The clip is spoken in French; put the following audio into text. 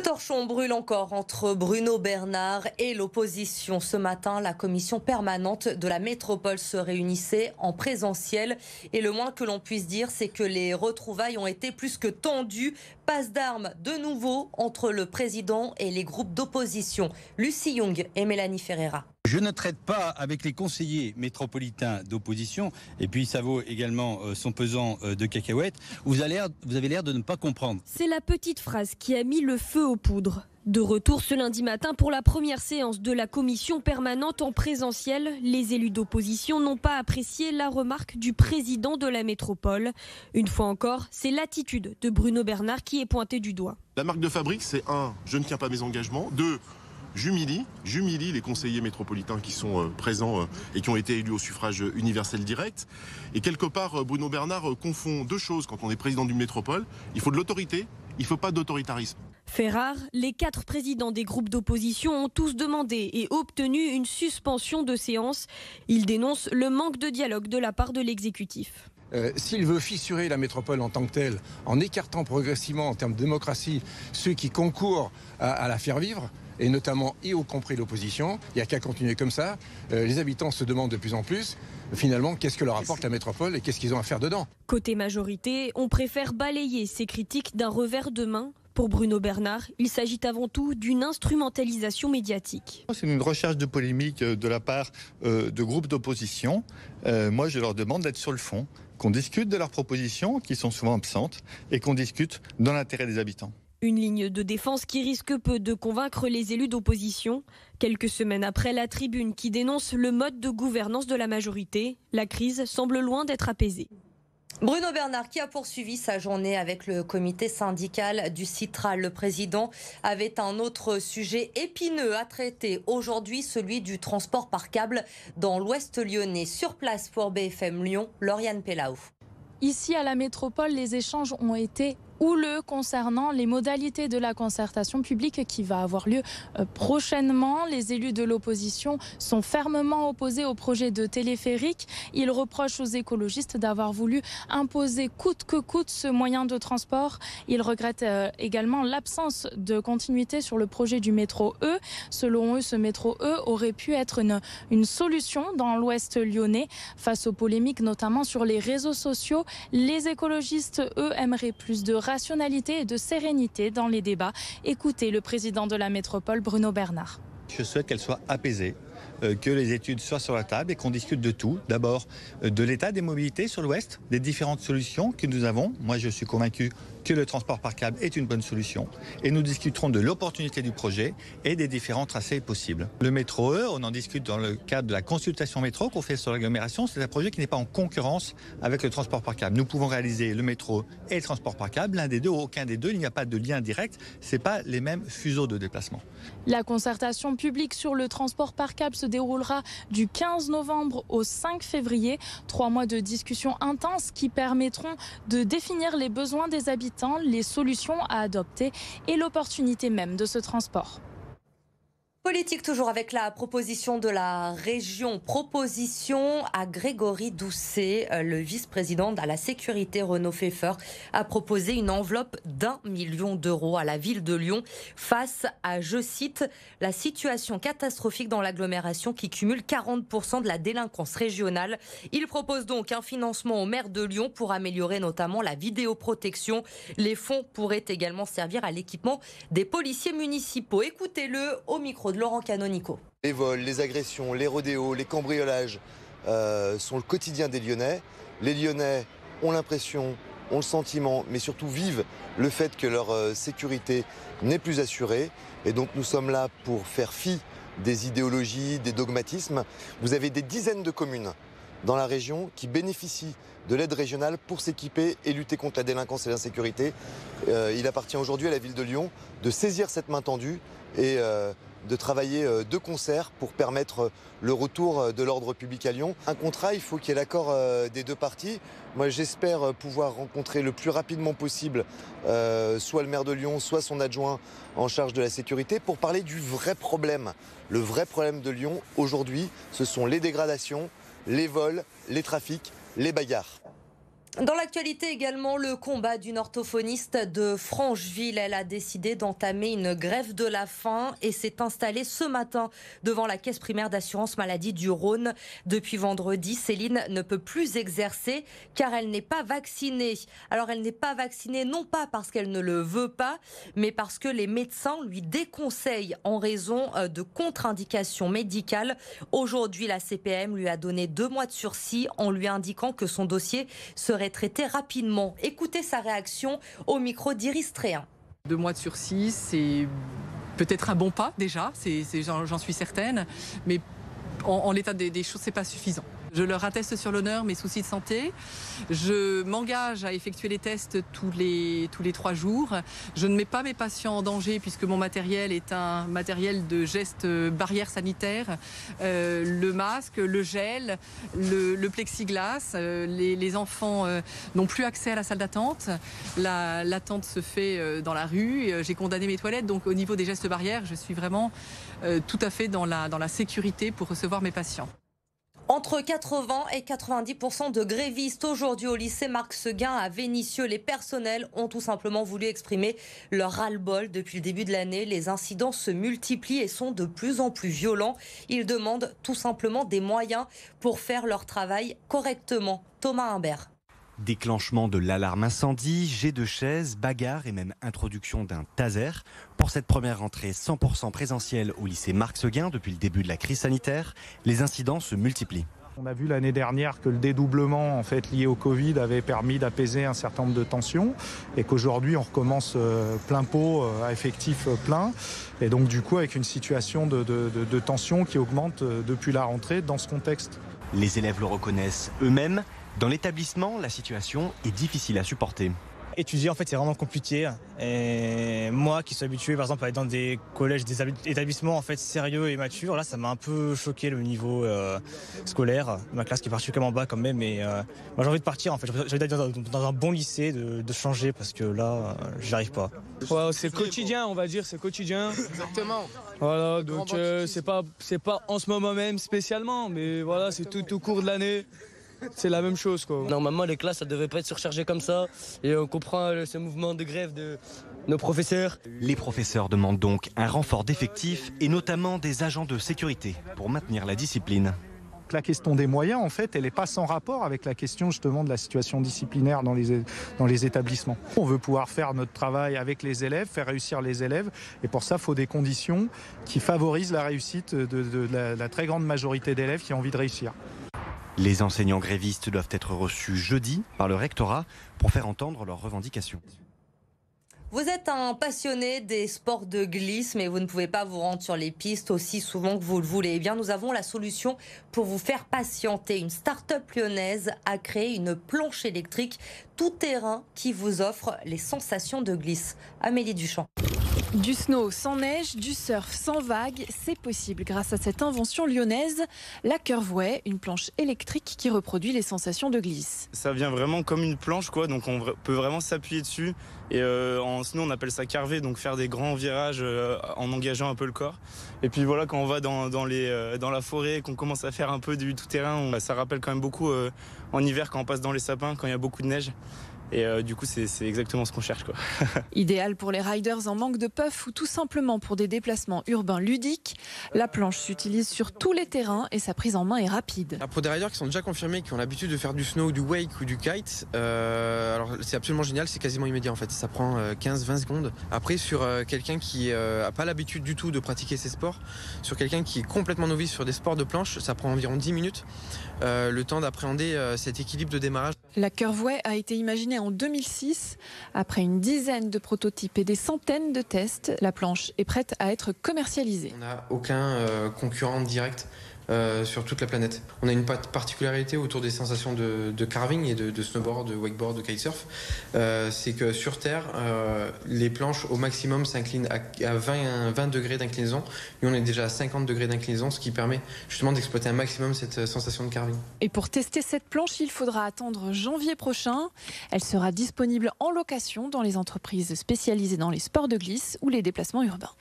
torchon brûle encore entre Bruno Bernard et l'opposition. Ce matin, la commission permanente de la métropole se réunissait en présentiel. Et le moins que l'on puisse dire, c'est que les retrouvailles ont été plus que tendues. Passe d'armes de nouveau entre le président et les groupes d'opposition. Lucie Young et Mélanie Ferreira. Je ne traite pas avec les conseillers métropolitains d'opposition, et puis ça vaut également son pesant de cacahuètes. Vous avez l'air de ne pas comprendre. C'est la petite phrase qui a mis le feu aux poudres. De retour ce lundi matin pour la première séance de la commission permanente en présentiel, les élus d'opposition n'ont pas apprécié la remarque du président de la métropole. Une fois encore, c'est l'attitude de Bruno Bernard qui est pointée du doigt. La marque de fabrique, c'est 1, je ne tiens pas mes engagements, 2, j'humilie les conseillers métropolitains qui sont présents et qui ont été élus au suffrage universel direct. Et quelque part, Bruno Bernard confond deux choses quand on est président d'une métropole. Il faut de l'autorité, il ne faut pas d'autoritarisme. Fait rare, les 4 présidents des groupes d'opposition ont tous demandé et obtenu une suspension de séance. Ils dénoncent le manque de dialogue de la part de l'exécutif. S'il veut fissurer la métropole en tant que telle, en écartant progressivement en termes de démocratie ceux qui concourent à la faire vivre, et notamment y compris l'opposition, il n'y a qu'à continuer comme ça. Les habitants se demandent de plus en plus, finalement, qu'est-ce que leur apporte la métropole et qu'est-ce qu'ils ont à faire dedans. Côté majorité, on préfère balayer ces critiques d'un revers de main. Pour Bruno Bernard, il s'agit avant tout d'une instrumentalisation médiatique. C'est une recherche de polémique de la part de groupes d'opposition. Moi, je leur demande d'être sur le fond, qu'on discute de leurs propositions, qui sont souvent absentes, et qu'on discute dans l'intérêt des habitants. Une ligne de défense qui risque peu de convaincre les élus d'opposition. Quelques semaines après la tribune qui dénonce le mode de gouvernance de la majorité, la crise semble loin d'être apaisée. Bruno Bernard qui a poursuivi sa journée avec le comité syndical du Citral. Le président avait un autre sujet épineux à traiter aujourd'hui, celui du transport par câble dans l'Ouest lyonnais. Sur place pour BFM Lyon, Lauriane Pellaou. Ici à la métropole, les échanges ont été houleux concernant les modalités de la concertation publique qui va avoir lieu prochainement. Les élus de l'opposition sont fermement opposés au projet de téléphérique. Ils reprochent aux écologistes d'avoir voulu imposer coûte que coûte ce moyen de transport. Ils regrettent également l'absence de continuité sur le projet du métro E. Selon eux, ce métro E aurait pu être une solution dans l'Ouest lyonnais. Face aux polémiques, notamment sur les réseaux sociaux, les écologistes, eux, aimeraient plus de rationalité et de sérénité dans les débats. Écoutez le président de la métropole, Bruno Bernard. Je souhaite qu'elle soit apaisée, que les études soient sur la table et qu'on discute de tout. D'abord, de l'état des mobilités sur l'Ouest, des différentes solutions que nous avons. Moi, je suis convaincu que le transport par câble est une bonne solution. Et nous discuterons de l'opportunité du projet et des différents tracés possibles. Le métro E, on en discute dans le cadre de la consultation métro qu'on fait sur l'agglomération. C'est un projet qui n'est pas en concurrence avec le transport par câble. Nous pouvons réaliser le métro et le transport par câble, l'un des deux ou aucun des deux. Il n'y a pas de lien direct. Ce n'est pas les mêmes fuseaux de déplacement. La concertation publique sur le transport par câble se déroulera du 15 novembre au 5 février. 3 mois de discussions intenses qui permettront de définir les besoins des habitants, les solutions à adopter et l'opportunité même de ce transport. Politique toujours avec la proposition de la région. Proposition à Grégory Doucet, le vice-président à la sécurité Renaud Pfeffer, a proposé une enveloppe d'1 million d'euros à la ville de Lyon face à, je cite, la situation catastrophique dans l'agglomération qui cumule 40% de la délinquance régionale. Il propose donc un financement au maire de Lyon pour améliorer notamment la vidéoprotection. Les fonds pourraient également servir à l'équipement des policiers municipaux. Écoutez-le au micro de Laurent Canonico. Les vols, les agressions, les rodéos, les cambriolages sont le quotidien des Lyonnais. Les Lyonnais ont l'impression, ont le sentiment, mais surtout vivent le fait que leur sécurité n'est plus assurée. Et donc nous sommes là pour faire fi des idéologies, des dogmatismes. Vous avez des dizaines de communes dans la région qui bénéficient de l'aide régionale pour s'équiper et lutter contre la délinquance et l'insécurité. Il appartient aujourd'hui à la ville de Lyon de saisir cette main tendue et de travailler de concert pour permettre le retour de l'ordre public à Lyon. Un contrat, il faut qu'il y ait l'accord des deux parties. Moi, j'espère pouvoir rencontrer le plus rapidement possible soit le maire de Lyon, soit son adjoint en charge de la sécurité pour parler du vrai problème. Le vrai problème de Lyon, aujourd'hui, ce sont les dégradations, les vols, les trafics, les bagarres. Dans l'actualité également, le combat d'une orthophoniste de Francheville. Elle a décidé d'entamer une grève de la faim et s'est installée ce matin devant la caisse primaire d'assurance maladie du Rhône. Depuis vendredi, Céline ne peut plus exercer car elle n'est pas vaccinée. Alors elle n'est pas vaccinée non pas parce qu'elle ne le veut pas, mais parce que les médecins lui déconseillent en raison de contre-indications médicales. Aujourd'hui, la CPAM lui a donné 2 mois de sursis en lui indiquant que son dossier serait traité rapidement. Écoutez sa réaction au micro d'Iris Tréhin. 2 mois de sursis, c'est peut-être un bon pas déjà, j'en suis certaine, mais en l'état des choses, c'est pas suffisant. Je leur atteste sur l'honneur mes soucis de santé. Je m'engage à effectuer les tests tous les 3 jours. Je ne mets pas mes patients en danger puisque mon matériel est un matériel de gestes barrières sanitaires. Le masque, le gel, le plexiglas. Les enfants n'ont plus accès à la salle d'attente. L'attente se fait dans la rue. J'ai condamné mes toilettes. Donc au niveau des gestes barrières, je suis vraiment tout à fait dans la sécurité pour recevoir mes patients. Entre 80 et 90% de grévistes aujourd'hui au lycée Marc Seguin à Vénissieux. Les personnels ont tout simplement voulu exprimer leur ras-le-bol. Depuis le début de l'année, les incidents se multiplient et sont de plus en plus violents. Ils demandent tout simplement des moyens pour faire leur travail correctement. Thomas Humbert. Déclenchement de l'alarme incendie, jet de chaises, bagarre et même introduction d'un taser. Pour cette première rentrée 100% présentielle au lycée Marc Seguin depuis le début de la crise sanitaire, les incidents se multiplient. On a vu l'année dernière que le dédoublement en fait, lié au Covid avait permis d'apaiser un certain nombre de tensions et qu'aujourd'hui on recommence plein pot à effectif plein. Et donc du coup avec une situation de tension qui augmente depuis la rentrée dans ce contexte. Les élèves le reconnaissent eux-mêmes. Dans l'établissement, la situation est difficile à supporter. Étudier, en fait, c'est vraiment compliqué. Et moi, qui suis habitué, par exemple, à être dans des collèges, des établissements en fait sérieux et matures, là, ça m'a un peu choqué le niveau scolaire. Ma classe qui est particulièrement bas quand même. Mais moi, j'ai envie de partir. En fait, j'ai envie d'être dans un bon lycée, de changer parce que là, j'y arrive pas. Ouais, c'est quotidien, on va dire, c'est quotidien. Exactement. Voilà, donc c'est pas en ce moment même spécialement, mais voilà, c'est tout au cours de l'année. C'est la même chose quoi. Normalement les classes ça devrait pas être surchargé comme ça et on comprend ce mouvement de grève de nos professeurs. Les professeurs demandent donc un renfort d'effectifs et notamment des agents de sécurité pour maintenir la discipline. La question des moyens, en fait, elle n'est pas sans rapport avec la question justement de la situation disciplinaire dans les établissements. On veut pouvoir faire notre travail avec les élèves, faire réussir les élèves, et pour ça, il faut des conditions qui favorisent la réussite de la très grande majorité d'élèves qui ont envie de réussir. Les enseignants grévistes doivent être reçus jeudi par le rectorat pour faire entendre leurs revendications. Vous êtes un passionné des sports de glisse, mais vous ne pouvez pas vous rendre sur les pistes aussi souvent que vous le voulez. Eh bien, nous avons la solution pour vous faire patienter. Une start-up lyonnaise a créé une planche électrique tout-terrain qui vous offre les sensations de glisse. Amélie Duchamp. Du snow sans neige, du surf sans vagues, c'est possible grâce à cette invention lyonnaise, la Curveway, une planche électrique qui reproduit les sensations de glisse. Ça vient vraiment comme une planche, quoi, donc on peut vraiment s'appuyer dessus. Et en snow, on appelle ça carver, donc faire des grands virages en engageant un peu le corps. Et puis voilà, quand on va dans la forêt, qu'on commence à faire un peu du tout-terrain, ça rappelle quand même beaucoup en hiver quand on passe dans les sapins, quand il y a beaucoup de neige. Et du coup, c'est exactement ce qu'on cherche, quoi. Idéal pour les riders en manque de puff ou tout simplement pour des déplacements urbains ludiques. La planche s'utilise sur tous les terrains et sa prise en main est rapide. Pour des riders qui sont déjà confirmés, qui ont l'habitude de faire du snow, du wake ou du kite, alors c'est absolument génial, c'est quasiment immédiat en fait. Ça prend 15-20 secondes. Après, sur quelqu'un qui n'a pas l'habitude du tout de pratiquer ces sports, sur quelqu'un qui est complètement novice sur des sports de planche, ça prend environ 10 minutes. Le temps d'appréhender cet équilibre de démarrage. La Curveway a été imaginée en 2006. Après une dizaine de prototypes et des centaines de tests, la planche est prête à être commercialisée. On n'a aucun concurrent direct sur toute la planète. On a une particularité autour des sensations de carving et de snowboard, de wakeboard, de kitesurf. C'est que sur Terre, les planches au maximum s'inclinent à 20 degrés d'inclinaison. Nous, on est déjà à 50 degrés d'inclinaison, ce qui permet justement d'exploiter un maximum cette sensation de carving. Et pour tester cette planche, il faudra attendre janvier prochain. Elle sera disponible en location dans les entreprises spécialisées dans les sports de glisse ou les déplacements urbains.